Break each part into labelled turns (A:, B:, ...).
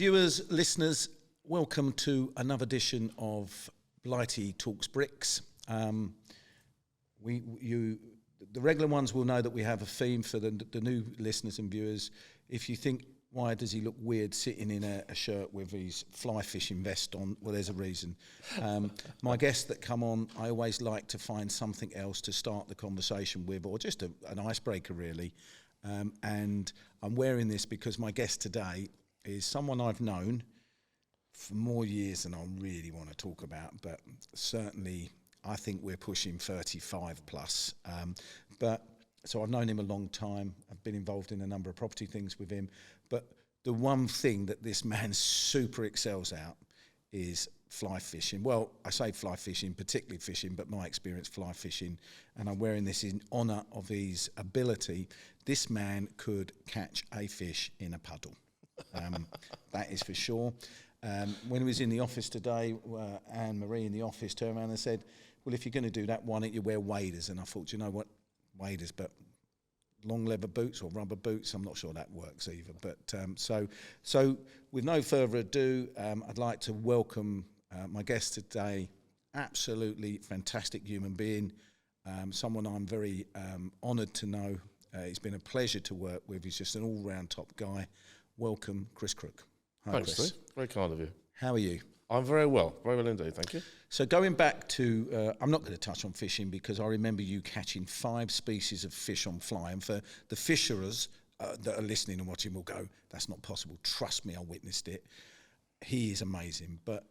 A: Viewers, listeners, welcome to another edition of Blighty Talks Bricks. The regular ones will know that we have a theme for the new listeners and viewers. If you think, why does he look weird sitting in a shirt with his fly fishing vest on? Well, there's a reason. My guests that come on, I always like to find something else to start the conversation with, or just an icebreaker, really. And I'm wearing this because my guest today is someone I've known for more years than I really want to talk about, but certainly I think we're pushing 35 plus. So I've known him a long time. I've been involved in a number of property things with him. But the one thing that this man super excels at is fly fishing. Well, I say fly fishing, particularly fishing, but my experience fly fishing, and I'm wearing this in honour of his ability. This man could catch a fish in a puddle. That is for sure. When he was in the office today, Anne-Marie in the office turned around and said, well, if you're going to do that, why don't you wear waders? And I thought, you know what, waders, but long leather boots or rubber boots, I'm not sure that works either. But so with no further ado, I'd like to welcome my guest today, absolutely fantastic human being, someone I'm very honoured to know. It's been a pleasure to work with. He's just an all-round top guy. Welcome, Chris Crook. Hi,
B: Thanks,
A: Chris.
B: Steve. Very kind of you.
A: How are you?
B: I'm very well indeed, thank you.
A: So going back to, I'm not going to touch on fishing because I remember you catching 5 species of fish on fly. And for the fisherers that are listening and watching will go, that's not possible. Trust me, I witnessed it. He is amazing. But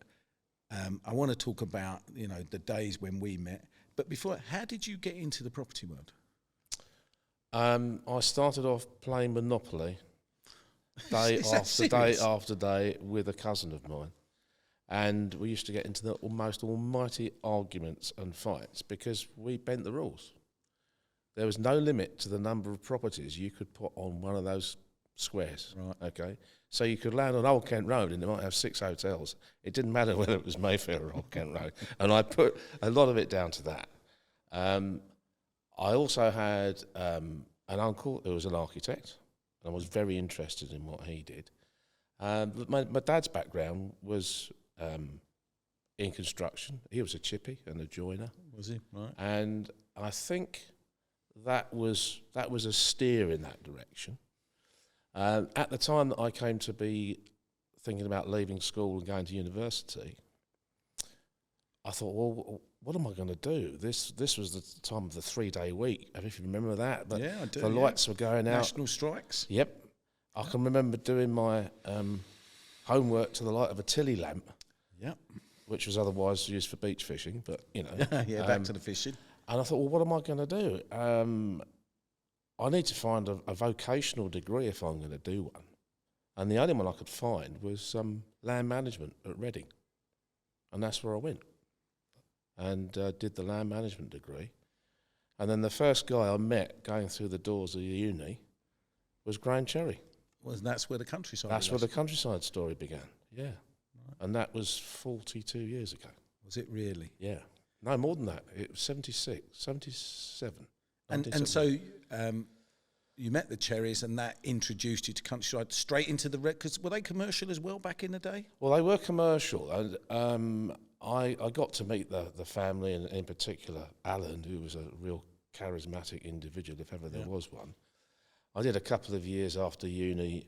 A: I want to talk about, the days when we met. But before, how did you get into the property world?
B: I started off playing Monopoly day after day with a cousin of mine. And we used to get into the almost almighty arguments and fights because we bent the rules. There was no limit to the number of properties you could put on one of those squares. Right. Okay, so you could land on Old Kent Road and it might have 6 hotels. It didn't matter whether it was Mayfair or Old Kent Road. And I put a lot of it down to that. I also had an uncle who was an architect, and I was very interested in what he did. My dad's background was in construction. He was a chippy and a joiner.
A: Was he? Right.
B: And I think that was a steer in that direction. At the time that I came to be thinking about leaving school and going to university, I thought, well, what am I going to do? This was the time of the 3-day week. I don't know if you remember that. But
A: yeah, I do.
B: The lights were going out.
A: National strikes.
B: Yep. I can remember doing my homework to the light of a Tilly lamp. Yep. Which was otherwise used for beach fishing, but
A: yeah, back to the fishing.
B: And I thought, well, what am I going to do? I need to find a vocational degree if I'm going to do one. And the only one I could find was land management at Reading. And that's where I went. And did the land management degree. And then the first guy I met going through the doors of the uni was Graham Cherry.
A: Well, that's where the countryside
B: That's where the countryside story began, yeah. Right. And that was 42 years ago.
A: Was it really?
B: Yeah. No, more than that. It was 76, 77.
A: And so you met the Cherries and that introduced you to countryside straight into the red, because were they commercial as well back in the day?
B: Well, they were commercial. And I got to meet the family, and in particular Alan, who was a real charismatic individual, if ever there was one. I did a couple of years after uni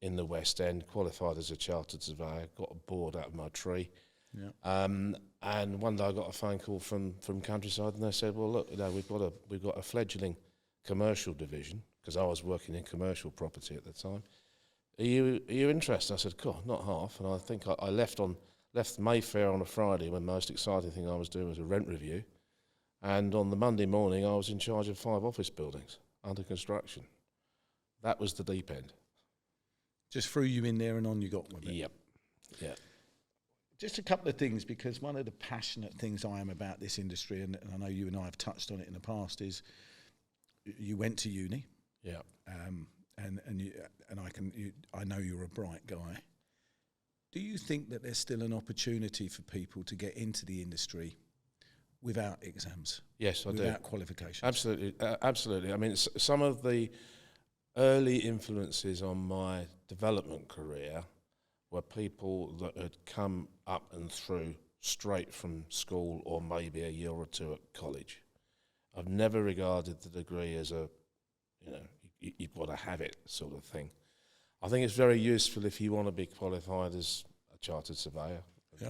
B: in the West End, qualified as a chartered surveyor, got bored out of my tree. Yeah. And one day I got a phone call from Countryside, and they said, well, look, we've got a fledgling commercial division, because I was working in commercial property at the time. Are you interested? I said, cool, not half. And I think I left Mayfair on a Friday when the most exciting thing I was doing was a rent review. And on the Monday morning, I was in charge of 5 office buildings under construction. That was the deep end.
A: Just threw you in there and on you got with it.
B: Yep. Yeah.
A: Just a couple of things, because one of the passionate things I am about this industry, and I know you and I have touched on it in the past, is you went to uni.
B: Yeah.
A: I know you're a bright guy. Do you think that there's still an opportunity for people to get into the industry without exams?
B: Yes, I do.
A: Without qualifications?
B: Absolutely, absolutely. I mean, some of the early influences on my development career were people that had come up and through straight from school or maybe a year or two at college. I've never regarded the degree as a, you've got to have it sort of thing. I think it's very useful if you want to be qualified as a chartered surveyor,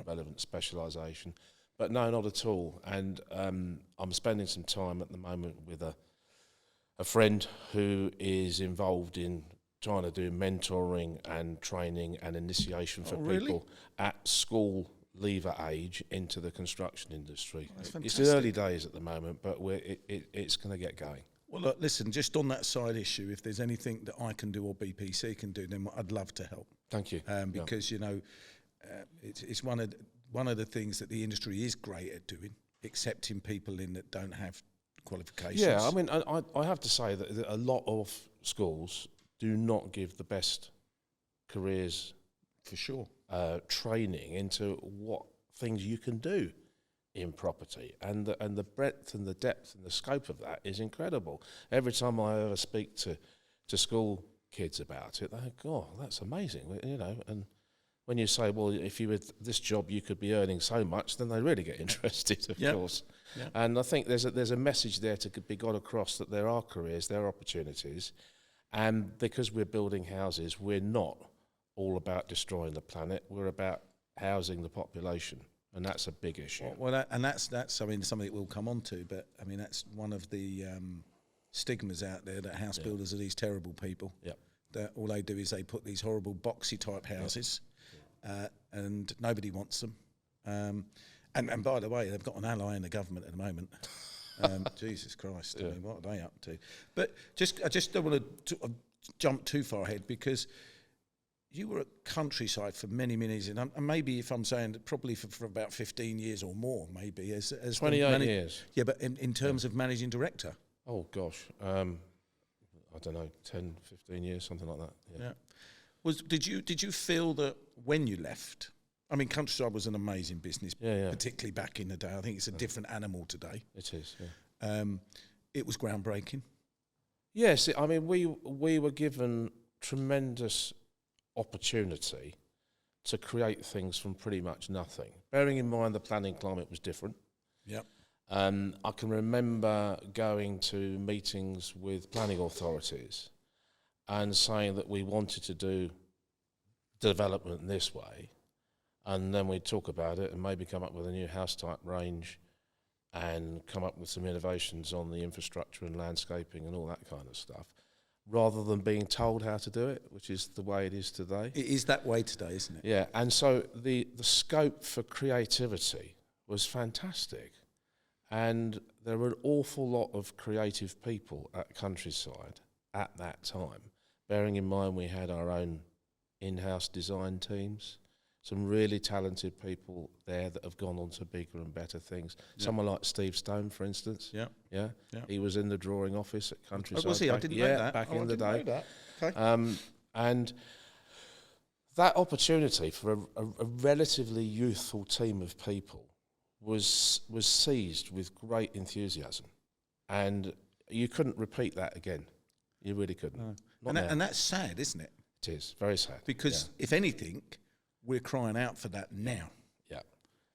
B: relevant specialisation. But no, not at all. And I'm spending some time at the moment with a friend who is involved in trying to do mentoring and training and initiation for people at school leaver age into the construction industry. It's the early days at the moment, but it's going to get going.
A: Well, look, listen, just on that side issue, if there's anything that I can do or BPC can do, then I'd love to help.
B: Thank you.
A: Because, it's one of the things that the industry is great at doing, accepting people in that don't have qualifications.
B: Yeah, I mean, I have to say that a lot of schools do not give the best careers,
A: for sure,
B: training into what things you can do in property, and the breadth and the depth and the scope of that is incredible. Every time I ever speak to school kids about it, they think, "Oh, that's amazing," And when you say, "Well, if you had this job, you could be earning so much," then they really get interested, of course. Yep. And I think there's a message there to be got across that there are careers, there are opportunities, and because we're building houses, we're not all about destroying the planet. We're about housing the population. And that's a big issue.
A: Well, that's something that we'll come on to. But I mean, that's one of the stigmas out there, that house builders are these terrible people.
B: Yep.
A: That all they do is they put these horrible boxy type houses, and nobody wants them. And by the way, they've got an ally in the government at the moment. Jesus Christ! I mean, what are they up to? But I just don't want to jump too far ahead, because you were at Countryside for many years, and maybe, if I'm saying, probably for about 15 years or more, maybe as
B: 28 years.
A: Yeah, but in terms of managing director.
B: Oh gosh, I don't know, 10, 15 years, something like that. Yeah.
A: Did you feel that when you left? I mean, Countryside was an amazing business, particularly back in the day. I think it's a different animal today.
B: It is. Yeah.
A: It was groundbreaking.
B: Yes, I mean, we were given tremendous opportunity to create things from pretty much nothing. Bearing in mind the planning climate was different.
A: Yep.
B: I can remember going to meetings with planning authorities and saying that we wanted to do development in this way, and then we'd talk about it and maybe come up with a new house type range and come up with some innovations on the infrastructure and landscaping and all that kind of stuff, rather than being told how to do it, which is the way it is today.
A: It is that way today, isn't it?
B: Yeah, and so the scope for creativity was fantastic. And there were an awful lot of creative people at Countryside at that time, bearing in mind we had our own in-house design teams, some really talented people there that have gone on to bigger and better things. Yep. Someone like Steve Stone, for instance. Yeah. He was in the drawing office at Countryside.
A: Oh, was he? I didn't know that.
B: Back in the day.
A: Know that. Okay.
B: And that opportunity for a relatively youthful team of people was seized with great enthusiasm, and you couldn't repeat that again. You really couldn't.
A: No. And that's sad, isn't it?
B: It is very sad.
A: Because if anything, we're crying out for that now.
B: Yeah.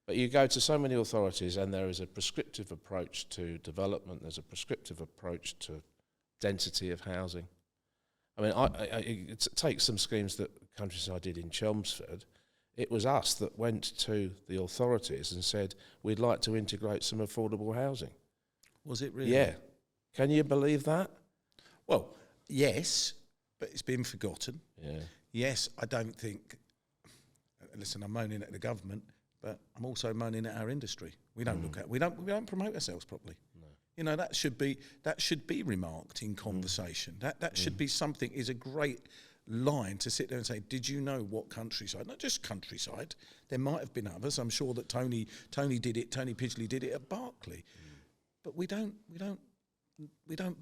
B: But you go to so many authorities and there is a prescriptive approach to development, there's a prescriptive approach to density of housing. I mean, it takes some schemes that Countryside did in Chelmsford. It was us that went to the authorities and said, we'd like to integrate some affordable housing.
A: Was it really?
B: Yeah. Can you believe that?
A: Well, yes, but it's been forgotten.
B: Yeah.
A: Yes, I don't think... Listen, I'm moaning at the government, but I'm also moaning at our industry. We don't we don't promote ourselves properly. No. That should be remarked in conversation. That should be something. Is a great line to sit there and say, did you know what Countryside? Not just Countryside. There might have been others. I'm sure that Tony did it. Tony Pidgley did it at Berkeley. But we don't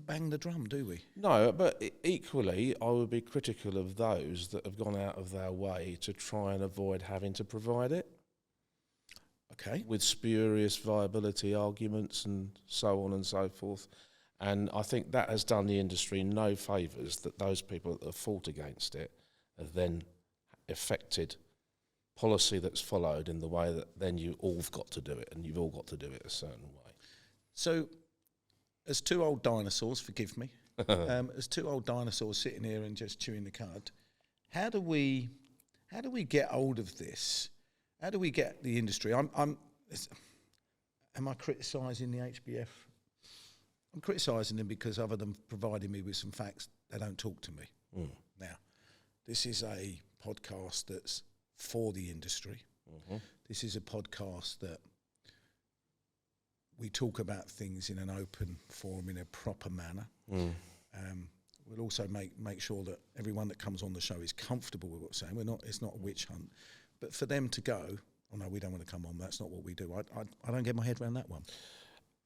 A: bang the drum, do we?
B: No, but equally, I would be critical of those that have gone out of their way to try and avoid having to provide it.
A: Okay.
B: With spurious viability arguments and so on and so forth. And I think that has done the industry no favours, that those people that have fought against it have then affected policy that's followed in the way that then you all've got to do it, and you've all got to do it a certain way.
A: So, as two old dinosaurs, forgive me, as two old dinosaurs sitting here and just chewing the cud, how do we get hold of this? How do we get the industry? Am I criticising the HBF? I'm criticising them because other than providing me with some facts, they don't talk to me. Now, this is a podcast that's for the industry. This is a podcast that we talk about things in an open forum in a proper manner. We'll also make sure that everyone that comes on the show is comfortable with what we're saying. It's not a witch hunt, but for them to go, oh no, we don't want to come on. That's not what we do. I don't get my head around that one.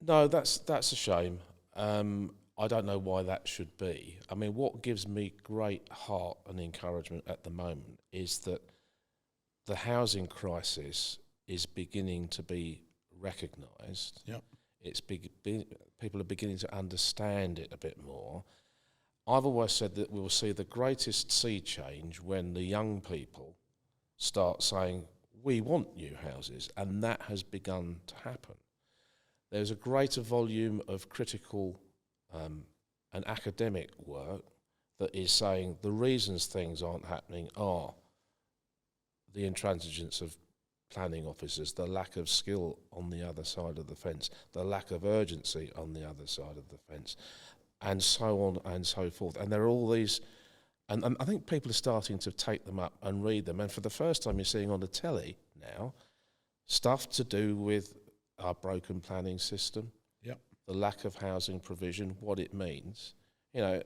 B: No, that's a shame. I don't know why that should be. I mean, what gives me great heart and encouragement at the moment is that the housing crisis is beginning to be recognised.
A: Yep.
B: People are beginning to understand it a bit more. I've always said that we will see the greatest sea change when the young people start saying, we want new houses, and that has begun to happen. There's a greater volume of critical and academic work that is saying the reasons things aren't happening are the intransigence of planning officers, the lack of skill on the other side of the fence, the lack of urgency on the other side of the fence, and so on and so forth. And there are all these, and I think people are starting to take them up and read them. And for the first time, you're seeing on the telly now stuff to do with our broken planning system, the lack of housing provision, what it means. You know,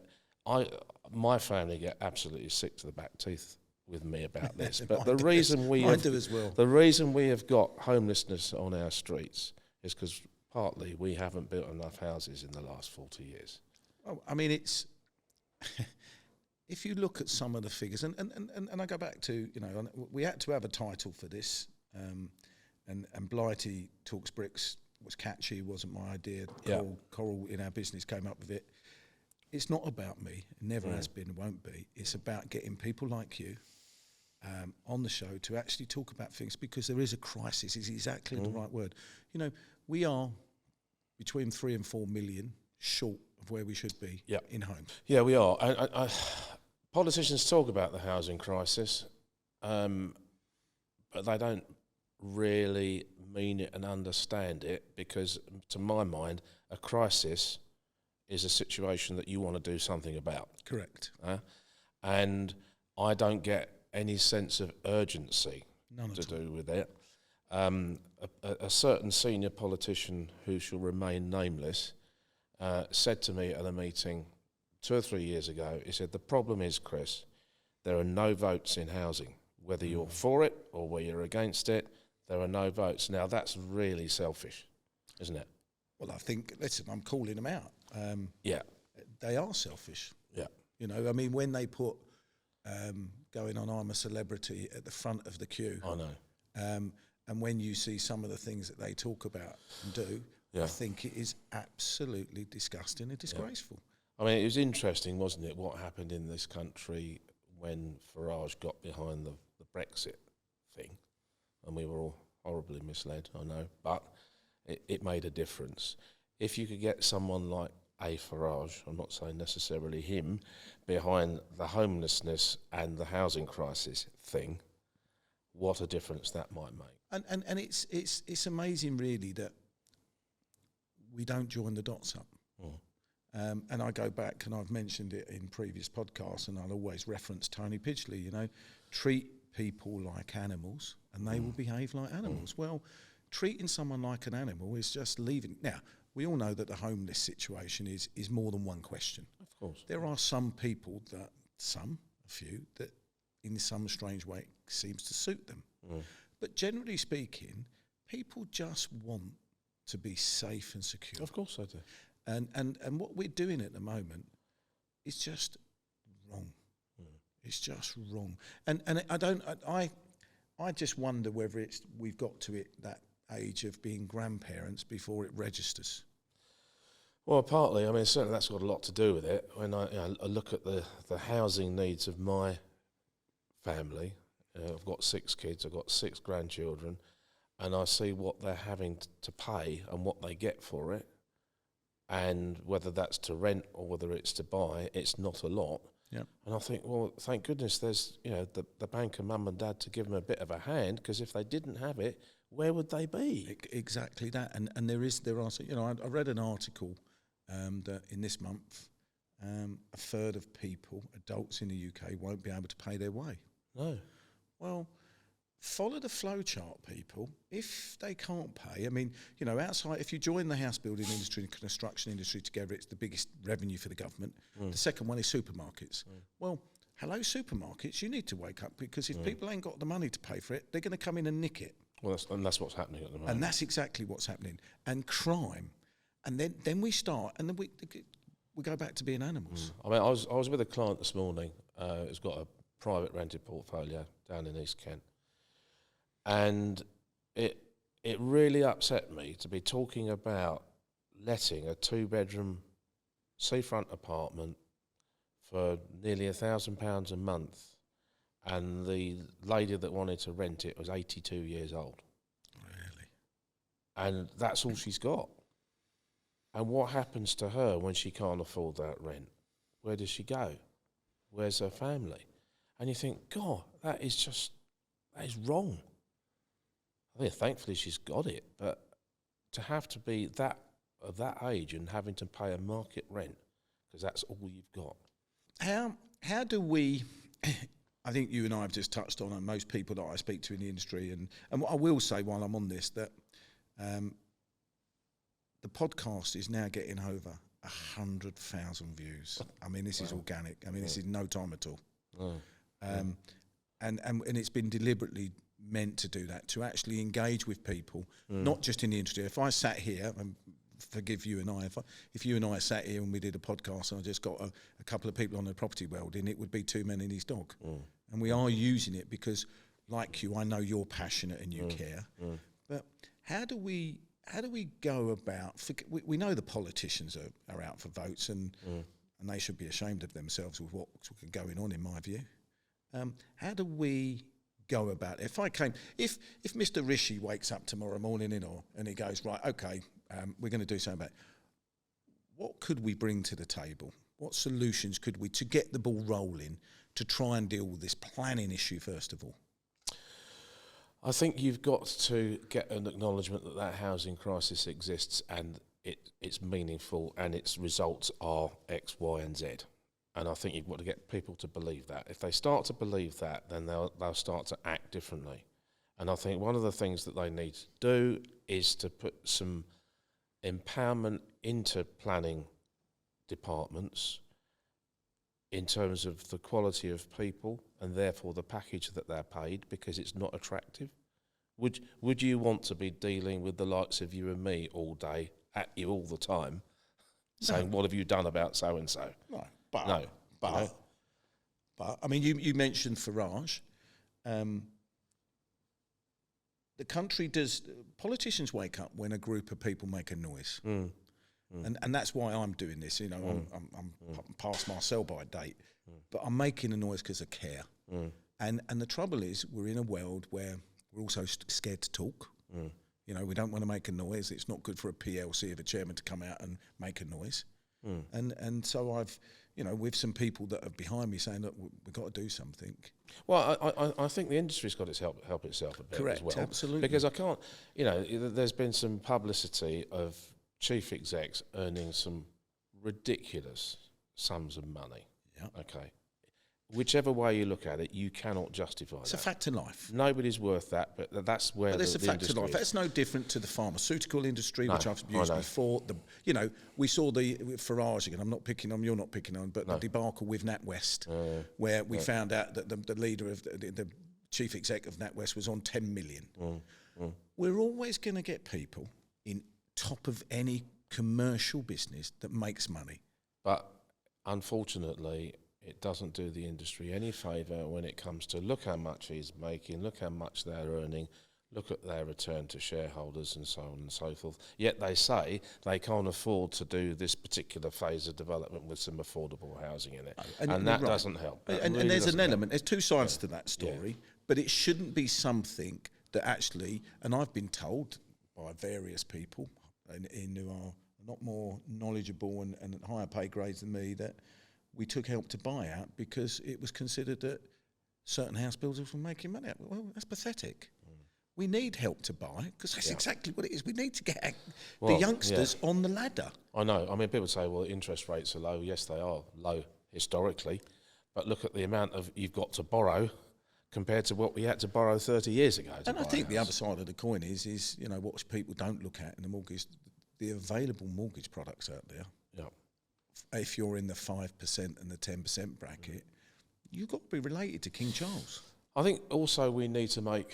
B: my family get absolutely sick to the back teeth with me about this. But the reason we have got homelessness on our streets is because partly we haven't built enough houses in the last 40 years.
A: Well, I mean, it's if you look at some of the figures, and I go back to, you know, we had to have a title for this, and Blighty Talks Bricks was catchy, wasn't my idea. Coral in our business came up with it. It's not about me, it never has been, won't be. It's about getting people like you on the show to actually talk about things, because there is a crisis, is exactly the right word. You know, we are between 3 and 4 million short of where we should be in homes.
B: Yeah, we are. Politicians talk about the housing crisis, but they don't really mean it and understand it, because to my mind, a crisis is a situation that you want to do something about.
A: Correct.
B: And I don't get any sense of urgency to do with it. A certain senior politician who shall remain nameless said to me at a meeting 2 or 3 years ago, he said, the problem is, Chris, there are no votes in housing. Whether you're for it or whether you're against it, there are no votes. Now, that's really selfish, isn't it?
A: Well, I think, listen, I'm calling them out. They are selfish.
B: Yeah.
A: You know, I mean, when they put going on I'm a Celebrity at the front of the queue.
B: I know.
A: And when you see some of the things that they talk about and do, I think it is absolutely disgusting and disgraceful.
B: I mean, it was interesting, wasn't it, what happened in this country when Farage got behind the Brexit thing. And we were all horribly misled, I know, but it made a difference. If you could get someone like A. Farage, I'm not saying necessarily him, behind the homelessness and the housing crisis thing, what a difference that might make.
A: And it's amazing, really, that we don't join the dots up. And I go back, and I've mentioned it in previous podcasts, and I'll always reference Tony Pidgley, you know, treat people like animals and they will behave like animals. Well, treating someone like an animal is just leaving. Now, we all know that the homeless situation is more than one question.
B: Of course.
A: There are some people a few, that in some strange way seems to suit them. But generally speaking, people just want to be safe and secure.
B: Of course I do.
A: And what we're doing at the moment is just wrong. It's just wrong. And I just wonder whether we've got to that age of being grandparents before it registers.
B: Well, partly. I mean, certainly that's got a lot to do with it. When I look at the housing needs of my family, I've got 6 kids, I've got 6 grandchildren, and I see what they're having to pay and what they get for it, and whether that's to rent or whether it's to buy, it's not a lot.
A: Yeah.
B: And I think, well, thank goodness there's, the bank and mum and dad to give them a bit of a hand, because if they didn't have it, where would they be?
A: Exactly that. And there are, I read an article that in this month, a third of people, adults in the UK, won't be able to pay their way.
B: No.
A: Well, follow the flow chart, people. If they can't pay, I mean, outside, if you join the house building industry and construction industry together, it's the biggest revenue for the government. The second one is supermarkets. Well, hello, supermarkets, you need to wake up, because if people ain't got the money to pay for it, they're going to come in and nick it.
B: Well, that's what's happening at the moment.
A: And that's exactly what's happening. And crime. And then we start, and then we go back to being animals.
B: I mean, I was with a client this morning who's got a private rented portfolio down in East Kent. And it really upset me to be talking about letting a 2-bedroom seafront apartment for nearly £1,000 a month, and the lady that wanted to rent it was 82 years old.
A: Really?
B: And that's all she's got. And what happens to her when she can't afford that rent? Where does she go? Where's her family? And you think, God, that is wrong. I think thankfully she's got it, but to have to be of that age and having to pay a market rent, because that's all you've got.
A: How do we? I think you and I have just touched on, and most people that I speak to in the industry, and what I will say while I'm on this, that the podcast is now getting over 100,000 views. I mean, this is organic. I mean, this is no time at all. And it's been deliberately meant to do that, to actually engage with people, not just in the industry. If I sat here, and forgive you and I, if you and I sat here and we did a podcast and I just got a couple of people on the property world in, it would be 2 men and his dog. And we are using it because, like you, I know you're passionate and you care. But how do we go about? We know the politicians are out for votes, and they should be ashamed of themselves with what's going on, in my view. How do we go about it? If Mr. Rishi wakes up tomorrow morning and he goes, right, okay, we're going to do something about it, what could we bring to the table? What solutions could we, to get the ball rolling, to try and deal with this planning issue first of all?
B: I think you've got to get an acknowledgement that housing crisis exists, and it's meaningful, and its results are X, Y, and Z. And I think you've got to get people to believe that. If they start to believe that, then they'll start to act differently. And I think one of the things that they need to do is to put some empowerment into planning departments in terms of the quality of people and therefore the package that they're paid, because it's not attractive. Would you want to be dealing with the likes of you and me all day, at you all the time, saying, what have you done about so-and-so?
A: No. But I mean, you mentioned Farage. The country does. Politicians wake up when a group of people make a noise, and that's why I'm doing this. I'm past my sell-by date, but I'm making a noise because I care. And the trouble is, we're in a world where we're also scared to talk. We don't want to make a noise. It's not good for a PLC of a chairman to come out and make a noise. And so I've, with some people that are behind me saying, look, we've got to do something.
B: Well, I think the industry's got to help itself a bit.
A: Correct,
B: as well.
A: Absolutely.
B: Because I can't, there's been some publicity of chief execs earning some ridiculous sums of money.
A: Yeah.
B: Okay. Whichever way you look at it, you cannot justify that.
A: It's a fact of life.
B: Nobody's worth that, but that's where the industry is. But it's a fact of life.
A: That's no different to the pharmaceutical industry, which I've used before. We saw the Farage again. I'm not picking on, you're not picking on, but the debacle with NatWest, where we found out that the leader of the chief exec of NatWest was on 10 million. We're always going to get people in top of any commercial business that makes money.
B: But unfortunately, it doesn't do the industry any favour when it comes to look how much he's making, look how much they're earning, look at their return to shareholders and so on and so forth. Yet they say they can't afford to do this particular phase of development with some affordable housing in it. And that doesn't help.
A: And there's an element, there's two sides to that story. But it shouldn't be something that actually, and I've been told by various people who are a lot more knowledgeable and at higher pay grades than me, that we took Help to Buy out because it was considered that certain house builders were making money. Well, that's pathetic. We need Help to Buy because that's exactly what it is. We need to get the youngsters on the ladder.
B: I know. I mean, people say, well, interest rates are low. Yes, they are low historically. But look at the amount of you've got to borrow compared to what we had to borrow 30 years ago.
A: And I think the other side of the coin is what people don't look at in the mortgage, the available mortgage products out there.
B: Yeah.
A: If you're in the 5% and the 10% bracket, you've got to be related to King Charles.
B: I think also we need to make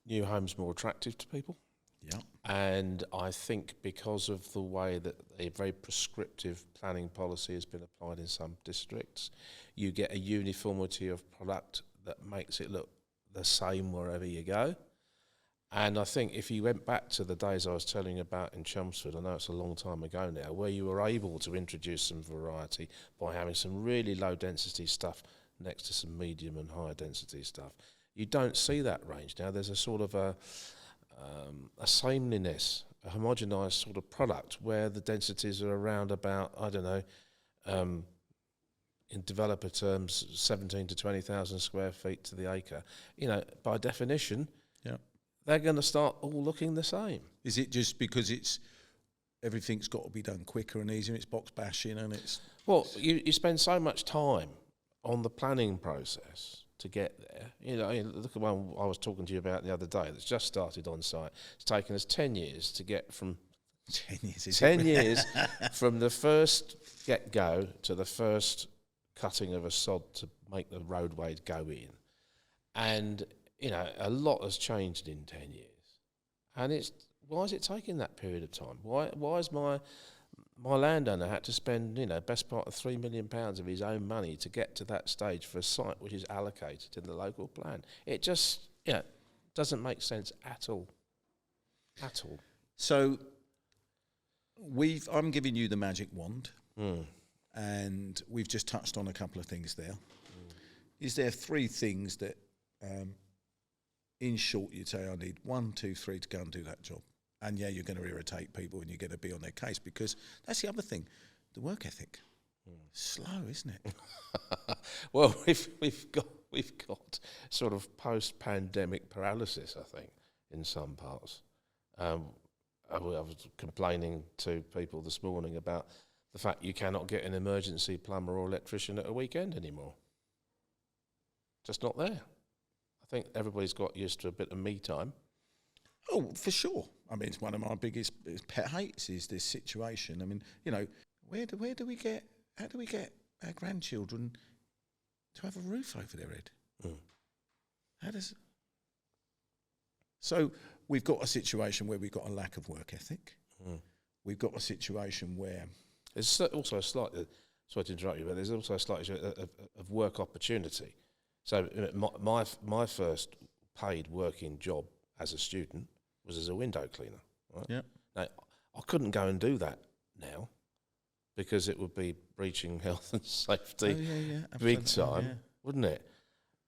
B: new homes more attractive to people.
A: Yeah.
B: And I think because of the way that a very prescriptive planning policy has been applied in some districts, you get a uniformity of product that makes it look the same wherever you go. And I think if you went back to the days I was telling you about in Chelmsford, I know it's a long time ago now, where you were able to introduce some variety by having some really low density stuff next to some medium and higher density stuff. You don't see that range now. There's a sort of a sameness, a homogenised sort of product where the densities are around about, I don't know, in developer terms, 17 to 20,000 square feet to the acre. You know, by definition, they're going to start all looking the same.
A: Is it just because everything's got to be done quicker and easier, it's box bashing and it's...
B: Well, you spend so much time on the planning process to get there. You know, look at one I was talking to you about the other day that's just started on site. It's taken us 10 years to get from...
A: 10 years,
B: 10 years from the first get-go to the first cutting of a sod to make the roadway go in. And, you know, a lot has changed in 10 years. And why is it taking that period of time? Why is my landowner had to spend, best part of £3 million of his own money to get to that stage for a site which is allocated in the local plan? It just, doesn't make sense at all. At all.
A: So I'm giving you the magic wand, and we've just touched on a couple of things there. Is there 3 things that, in short, you'd say, I need 1, 2, 3 to go and do that job? And you're going to irritate people and you're going to be on their case, because that's the other thing, the work ethic. Slow, isn't it?
B: Well, we've got sort of post-pandemic paralysis, I think, in some parts. I was complaining to people this morning about the fact you cannot get an emergency plumber or electrician at a weekend anymore. Just not there. I think everybody's got used to a bit of me time.
A: Oh, for sure. I mean, it's one of my biggest pet hates is this situation. I mean, how do we get our grandchildren to have a roof over their head? So we've got a situation where we've got a lack of work ethic. We've got a situation where...
B: There's also a slight, sorry to interrupt you, but there's also a slight issue of work opportunity. So my first paid working job as a student was as a window cleaner. Right?
A: Yeah.
B: Now, I couldn't go and do that now because it would be breaching health and safety big time, wouldn't it?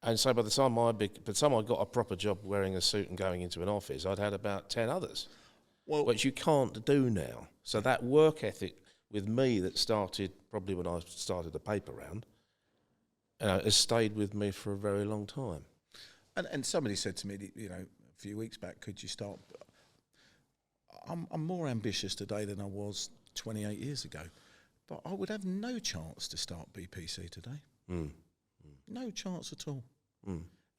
B: And so by the time I got a proper job wearing a suit and going into an office, I'd had about 10 others, which you can't do now. So that work ethic with me that started probably when I started the paper round, has stayed with me for a very long time. And
A: somebody said to me, a few weeks back, could you start? I'm more ambitious today than I was 28 years ago, but I would have no chance to start BPC today. No chance at all.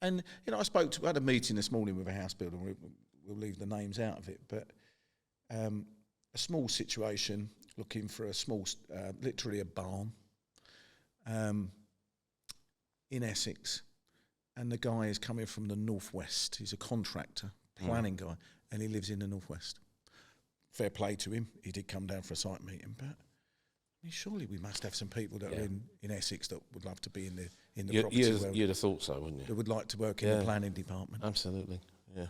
A: And I had a meeting this morning with a house builder. We'll leave the names out of it, but a small situation looking for a small, literally a barn in Essex. And the guy is coming from the northwest. He's a contractor, planning guy, and he lives in the northwest. Fair play to him. He did come down for a site meeting, but I mean, surely we must have some people that are in Essex that would love to be in the property.
B: You'd have thought so, wouldn't you?
A: That would like to work in the planning department.
B: Absolutely, yeah.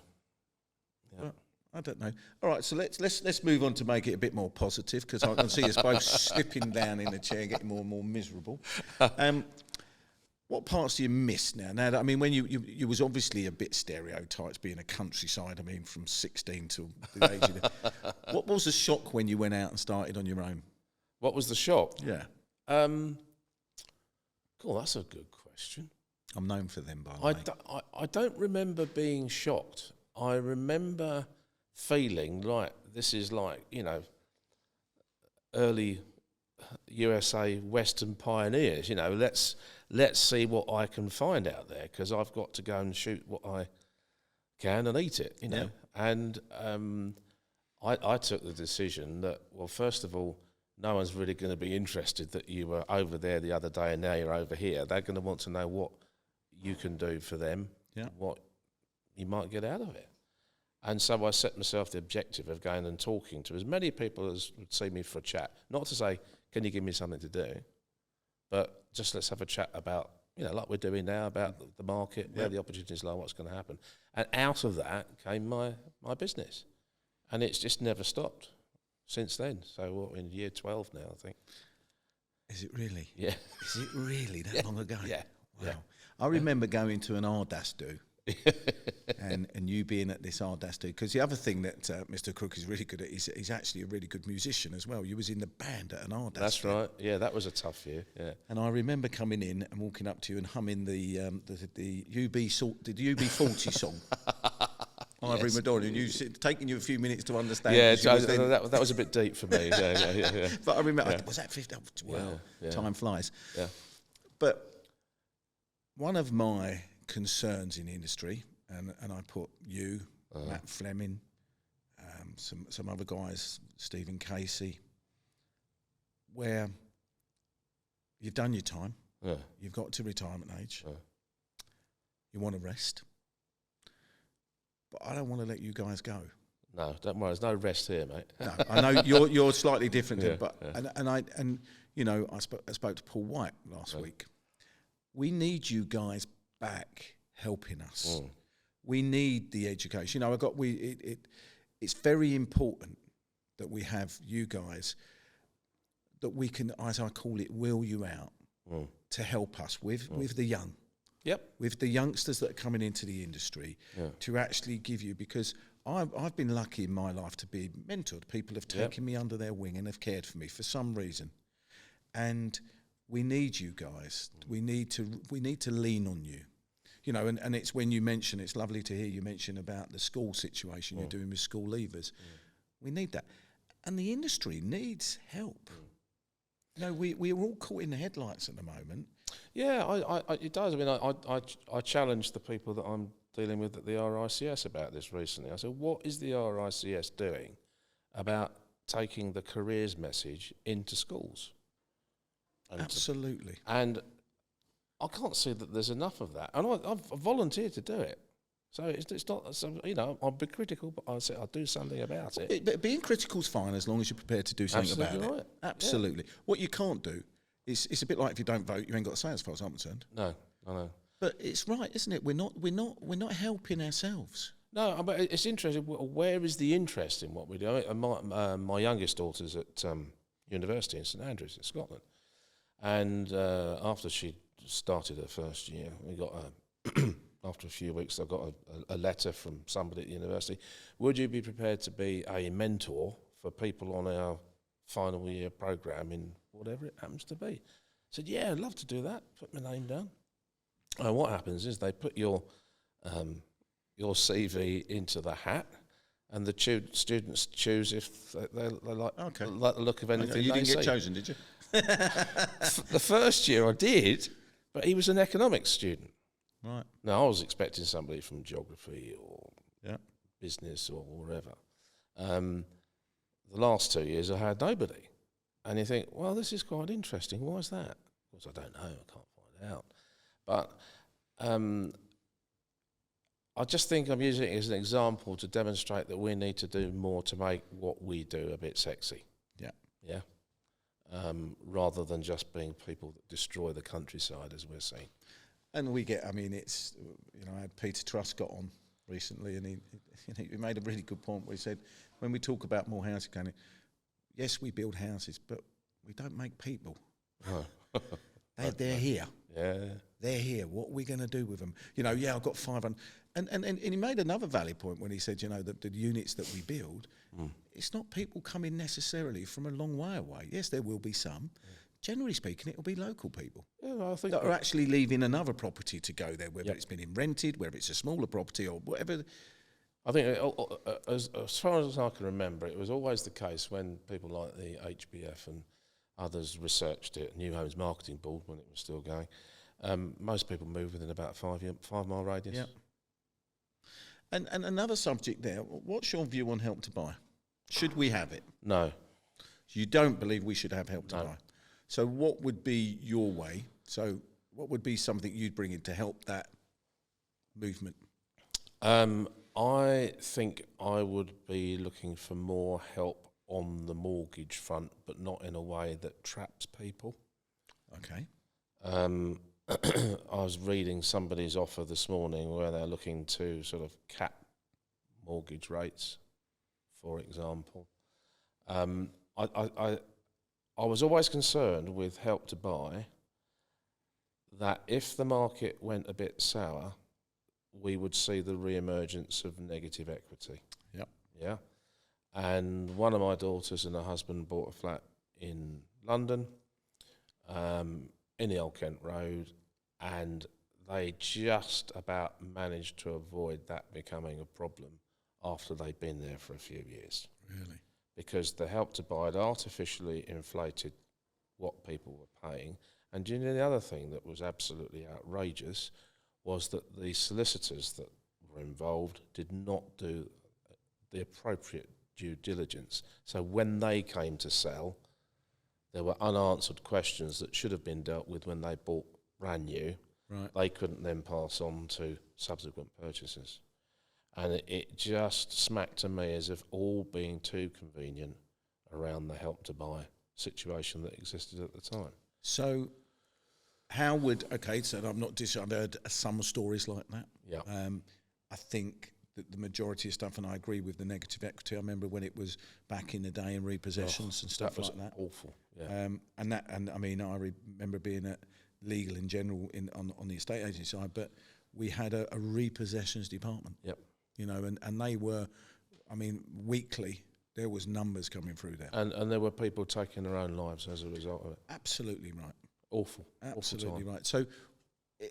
A: But I don't know. All right, so let's move on to make it a bit more positive, because I can see us both slipping down in the chair, getting more and more miserable. What parts do you miss now? Now, I mean, when you was obviously a bit stereotyped being a countryside. I mean, from 16 to the age of what was the shock when you went out and started on your own?
B: What was the shock?
A: Yeah.
B: Cool, that's a good question.
A: I'm known for them, by the way.
B: I don't remember being shocked. I remember feeling like this is like, early USA Western pioneers, let's see what I can find out there, because I've got to go and shoot what I can and eat it,
A: Yep.
B: And I took the decision that, well, first of all, no one's really going to be interested that you were over there the other day and now you're over here. They're going to want to know what you can do for them, what you might get out of it. And so I set myself the objective of going and talking to as many people as would see me for a chat. Not to say, can you give me something to do? But just let's have a chat about, like we're doing now, about the market, where the opportunities lie, what's going to happen. And out of that came my business. And it's just never stopped since then. So we're in year 12 now, I think.
A: Is it really?
B: Yeah.
A: Is it really that long ago?
B: Yeah.
A: Wow.
B: Yeah.
A: I remember going to an RDAS do. and you being at this RDAS do, because the other thing that Mr. Crook is really good at is he's actually a really good musician as well. You was in the band at an RDAS.
B: That's right. Yeah, that was a tough year. Yeah. And
A: I remember coming in and walking up to you and humming the UB40 song. Ivory Madonna, and taking you a few minutes to understand.
B: Yeah, that was a bit deep for me. Yeah.
A: But I remember, was that 50? Well, time flies.
B: Yeah.
A: But one of my concerns in the industry, and I put you, Matt Fleming, some other guys, Stephen Casey, where you've done your time, you've got to retirement age, you want to rest, but I don't want to let you guys go.
B: No, don't worry. There's no rest here, mate.
A: No, I know you're slightly different, but
B: yeah.
A: I spoke to Paul White last week. We need you guys back helping us. We need the education. It's very important that we have you guys, that we can, as I call it, wheel you out to help us with the young.
B: Yep.
A: With the youngsters that are coming into the industry, to actually give you, because I've been lucky in my life to be mentored. People have taken me under their wing and have cared for me for some reason. And we need you guys. We need to lean on you. And it's when you mention, it's lovely to hear you mention about the school situation you're doing with school leavers. We need that. And the industry needs help. We're all caught in the headlights at the moment.
B: Yeah, it does. I mean, I challenged the people that I'm dealing with at the RICS about this recently. I said, what is the RICS doing about taking the careers message into schools?
A: Absolutely.
B: And I can't see that there's enough of that. And I've volunteered to do it. So it's not, I'll be critical, but I'll do something about it.
A: But being critical is fine as long as you're prepared to do something about it. Absolutely. What you can't do is, it's a bit like if you don't vote, you ain't got to say, as far as I'm concerned.
B: No, I know.
A: But it's right, isn't it? We're not helping ourselves.
B: No, but it's interesting. Where is the interest in what we do? My youngest daughter's at university in St Andrews in Scotland, and after she started her first year, we got after a few weeks, I got a letter from somebody at the university. Would you be prepared to be a mentor for people on our final year programme in whatever it happens to be? I said, yeah, I'd love to do that. Put my name down. And what happens is they put your CV into the hat, and the students choose if they like the look of anything.
A: You didn't get
B: see.
A: chosen, did you?
B: The first year I did, but he was an economics student.
A: Right.
B: Now I was expecting somebody from geography or business or whatever. The last 2 years I had nobody, and you think, well, this is quite interesting. Why is that? Of course, I don't know. I can't find out. But I just think I'm using it as an example to demonstrate that we need to do more to make what we do a bit sexy. Yeah. Rather than just being people that destroy the countryside, as we're seeing.
A: And we get, I had Peter Truscott on recently, and he made a really good point where he said, when we talk about more housing planning, yes, we build houses, but we don't make people.
B: Oh.
A: They're here.
B: Yeah.
A: they're here. What are we going to do with them? You know, yeah, I've got 500. And he made another valid point when he said, you know, that the units that we build, it's not people coming necessarily from a long way away. Yes, there will be some. Generally speaking, it will be local people
B: I think
A: that are actually leaving another property to go there, whether it's been rented, whether it's a smaller property or whatever.
B: I think, as far as I can remember, it was always the case when people like the HBF and others researched it, New Homes Marketing Board, when it was still going, most people move within about a 5 mile radius.
A: Yeah. And another subject there, what's your view on Help to Buy? Should we have it?
B: No.
A: You don't believe we should have Help to
B: No.
A: Buy? So what would be your way? So what would be something you'd bring in to help that movement?
B: I think I would be looking for more help on the mortgage front, but not in a way that traps people.
A: Okay.
B: I was reading somebody's offer this morning where they're looking to sort of cap mortgage rates, for example. I was always concerned with Help to Buy that if the market went a bit sour, we would see the re-emergence of negative equity.
A: Yep.
B: Yeah. And one of my daughters and her husband bought a flat in London, in the Old Kent Road, and they just about managed to avoid that becoming a problem after they'd been there for a few years.
A: Really?
B: Because the Help to Buy had artificially inflated what people were paying. And you know, the other thing that was absolutely outrageous was that the solicitors that were involved did not do the appropriate due diligence. So when they came to sell, there were unanswered questions that should have been dealt with when they bought brand new.
A: Right.
B: They couldn't then pass on to subsequent purchasers. And it just smacked to me as if all being too convenient around the Help to Buy situation that existed at the time.
A: So how would, okay, so I've heard some stories like that.
B: Yeah.
A: I think that the majority of stuff, and I agree with the negative equity. I remember when it was back in the day in repossessions and stuff like that.
B: Awful. Yeah.
A: And I mean, I remember being at legal in general on the estate agency side, but we had a repossessions department.
B: Yep.
A: You know, and they were, I mean, weekly there was numbers coming through there.
B: And there were people taking their own lives as a result of it.
A: Absolutely right.
B: Awful.
A: Absolutely
B: awful
A: right. So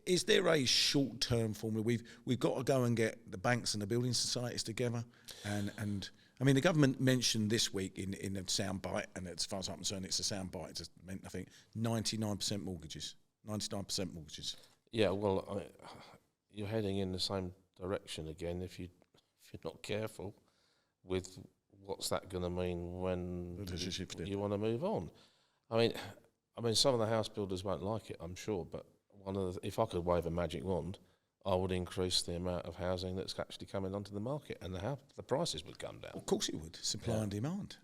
A: is there a short-term formula? We've got to go and get the banks and the building societies together. And I mean, the government mentioned this week in a soundbite, and as far as I'm concerned, it's a soundbite. It just meant, I think, 99% mortgages. 99% mortgages.
B: Yeah, well, you're heading in the same direction again if you're not careful with what's that going to mean when you want to move on. I mean, some of the house builders won't like it, I'm sure, but if I could wave a magic wand, I would increase the amount of housing that's actually coming onto the market, and the prices would come down.
A: Of course it would. Supply and demand.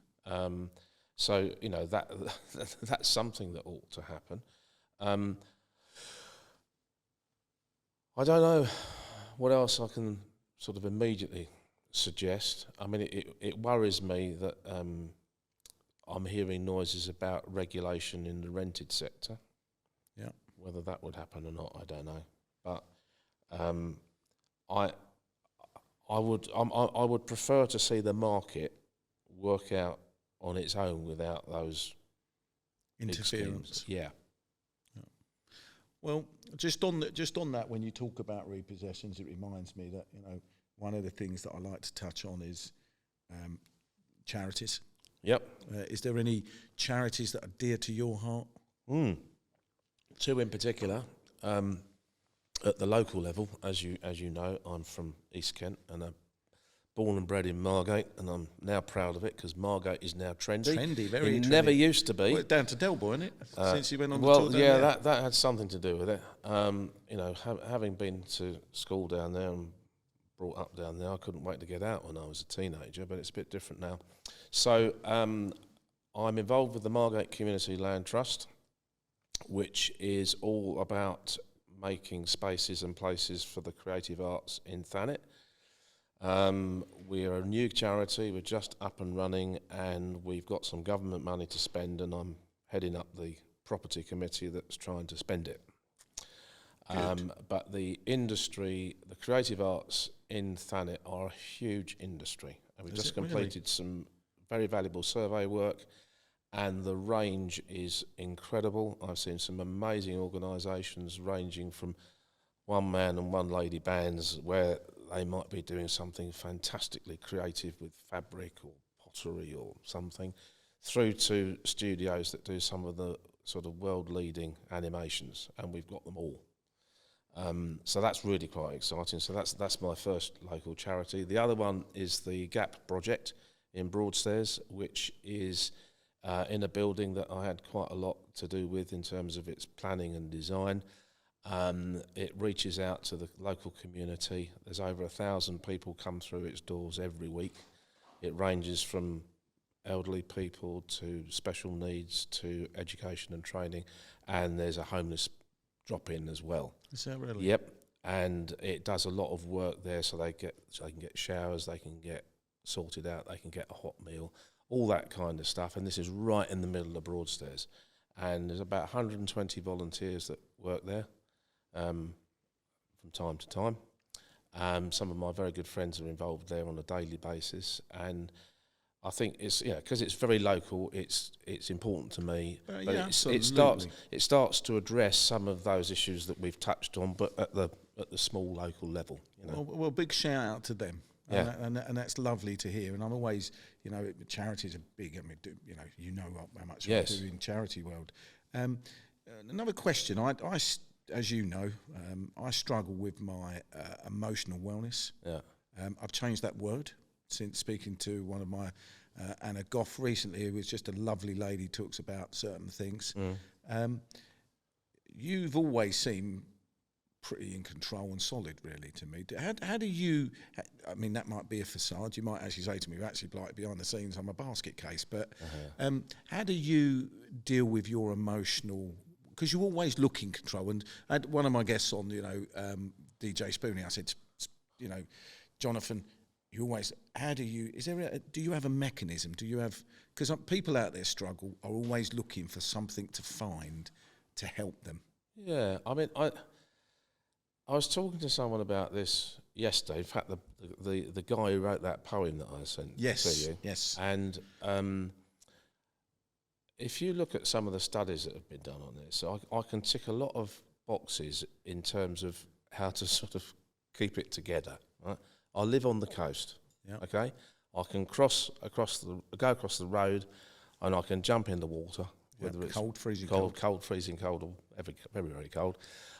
B: So you know that's something that ought to happen. I don't know what else I can sort of immediately suggest. I mean, it worries me that I'm hearing noises about regulation in the rented sector.
A: Yeah.
B: Whether that would happen or not, I don't know. But I would prefer to see the market work out on its own without those
A: interference.
B: Yeah.
A: Well, just on that, when you talk about repossessions, it reminds me that, you know, one of the things that I like to touch on is charities.
B: Yep.
A: Is there any charities that are dear to your heart?
B: Two in particular. At the local level, as you know, I'm from East Kent and I'm born and bred in Margate, and I'm now proud of it because Margate is now trendy.
A: Very
B: it
A: trendy.
B: Never used to be.
A: Well, down to Delboy, isn't it? Since you went on the
B: well,
A: tour
B: yeah,
A: down
B: that had something to do with it. You know, having been to school down there and brought up down there, I couldn't wait to get out when I was a teenager, but it's a bit different now. So I'm involved with the Margate Community Land Trust, which is all about making spaces and places for the creative arts in Thanet. We're a new charity, we're just up and running, and we've got some government money to spend, and I'm heading up the property committee that's trying to spend it. But the industry, the creative arts in Thanet are a huge industry. And we've just completed some very valuable survey work, and the range is incredible. I've seen some amazing organisations ranging from one man and one lady bands where they might be doing something fantastically creative with fabric or pottery or something, through to studios that do some of the sort of world-leading animations, and we've got them all. So that's really quite exciting. So that's my first local charity. The other one is the GAP project in Broadstairs, which is in a building that I had quite a lot to do with in terms of its planning and design. It reaches out to the local community. There's over 1,000 people come through its doors every week. It ranges from elderly people to special needs to education and training, and there's a homeless drop-in as well.
A: Is that really?
B: Yep, and it does a lot of work there, so they can get showers, they can get sorted out, they can get a hot meal, all that kind of stuff. And this is right in the middle of Broadstairs, and there's about 120 volunteers that work there from time to time. Some of my very good friends are involved there on a daily basis, and I think it's because it's very local. It's important to me, but
A: yeah,
B: it starts to address some of those issues that we've touched on, but at the small local level.
A: Well, big shout out to them.
B: Yeah.
A: And that's lovely to hear. And I'm always, charities are big. I mean, how much I do in charity world. Another question. I as you know, I struggle with my emotional wellness.
B: Yeah.
A: I've changed that word since speaking to one of my Anna Goff recently, who was just a lovely lady, talks about certain things. You've always seemed pretty in control and solid, really, to me. How do you, I mean, that might be a facade. You might actually say to me, actually, like, behind the scenes, I'm a basket case. But how do you deal with your emotional, because you always look in control. And I had one of my guests on, DJ Spoonie, I said, Jonathan, you always, do you have a mechanism? Do you have, because people out there struggle, are always looking for something to find to help them.
B: Yeah, I mean, I was talking to someone about this yesterday. In fact, the guy who wrote that poem that I sent to you.
A: Yes.
B: And if you look at some of the studies that have been done on this, I can tick a lot of boxes in terms of how to sort of keep it together. Right? I live on the coast.
A: Yep.
B: Okay, I can go across the road, and I can jump in the water. Whether it's
A: freezing
B: cold, or very, very cold.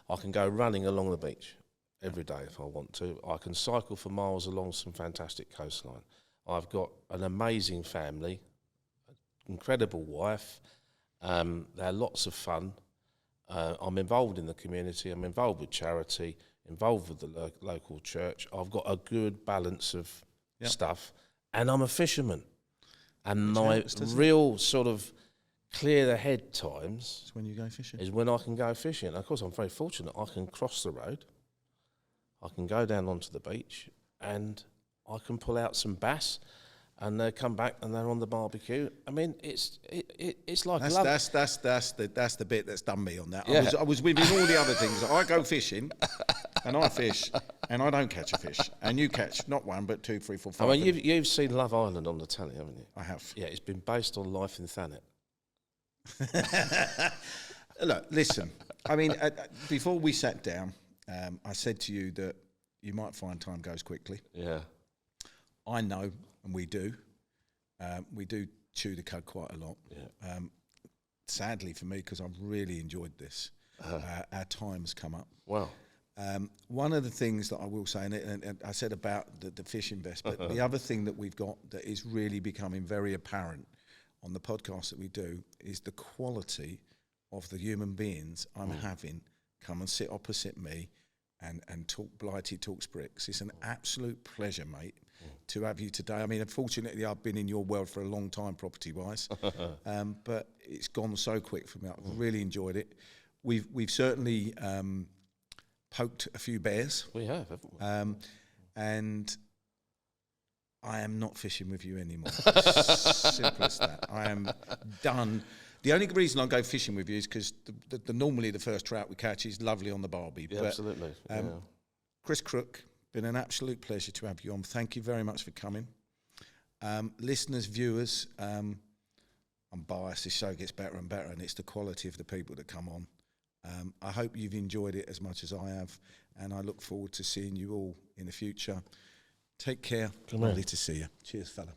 B: I can go running along the beach every day if I want to. I can cycle for miles along some fantastic coastline. I've got an amazing family, incredible wife. They're lots of fun. I'm involved in the community. I'm involved with charity, involved with the local church. I've got a good balance of stuff. And I'm a fisherman. And my real sort of clear the head times
A: is when you go fishing.
B: Is when I can go fishing. And of course, I'm very fortunate. I can cross the road. I can go down onto the beach, and I can pull out some bass, and they come back and they're on the barbecue. I mean, it's like love.
A: That's the bit that's done me on that. Yeah. I was within all the other things. I go fishing, and I fish, and I don't catch a fish, and you catch not one but 2, 3, 4, 5.
B: I mean, you've seen Love Island on the telly, haven't you?
A: I have.
B: Yeah, it's been based on life in Thanet.
A: Look, listen. I mean, before we sat down, I said to you that you might find time goes quickly.
B: Yeah.
A: I know, and we do. We do chew the cud quite a lot.
B: Yeah.
A: Sadly for me, because I've really enjoyed this. Our time's come up.
B: Wow.
A: One of the things that I will say, and I said about the fish invest, but the other thing that we've got that is really becoming very apparent on the podcast that we do is the quality of the human beings I'm having come and sit opposite me and talk Blighty Talks Bricks. It's an absolute pleasure, mate, to have you today. I mean, unfortunately, I've been in your world for a long time, property-wise, but it's gone so quick for me. I've really enjoyed it. We've certainly poked a few bears.
B: We have, haven't we?
A: And I am not fishing with you anymore. Simple as that. I am done. The only reason I go fishing with you is because normally the first trout we catch is lovely on the barbie.
B: Yeah,
A: but,
B: absolutely.
A: Chris Crook, been an absolute pleasure to have you on. Thank you very much for coming. Listeners, viewers, I'm biased. This show gets better and better, and it's the quality of the people that come on. I hope you've enjoyed it as much as I have, and I look forward to seeing you all in the future. Take care. Lovely to see you. Cheers, fella.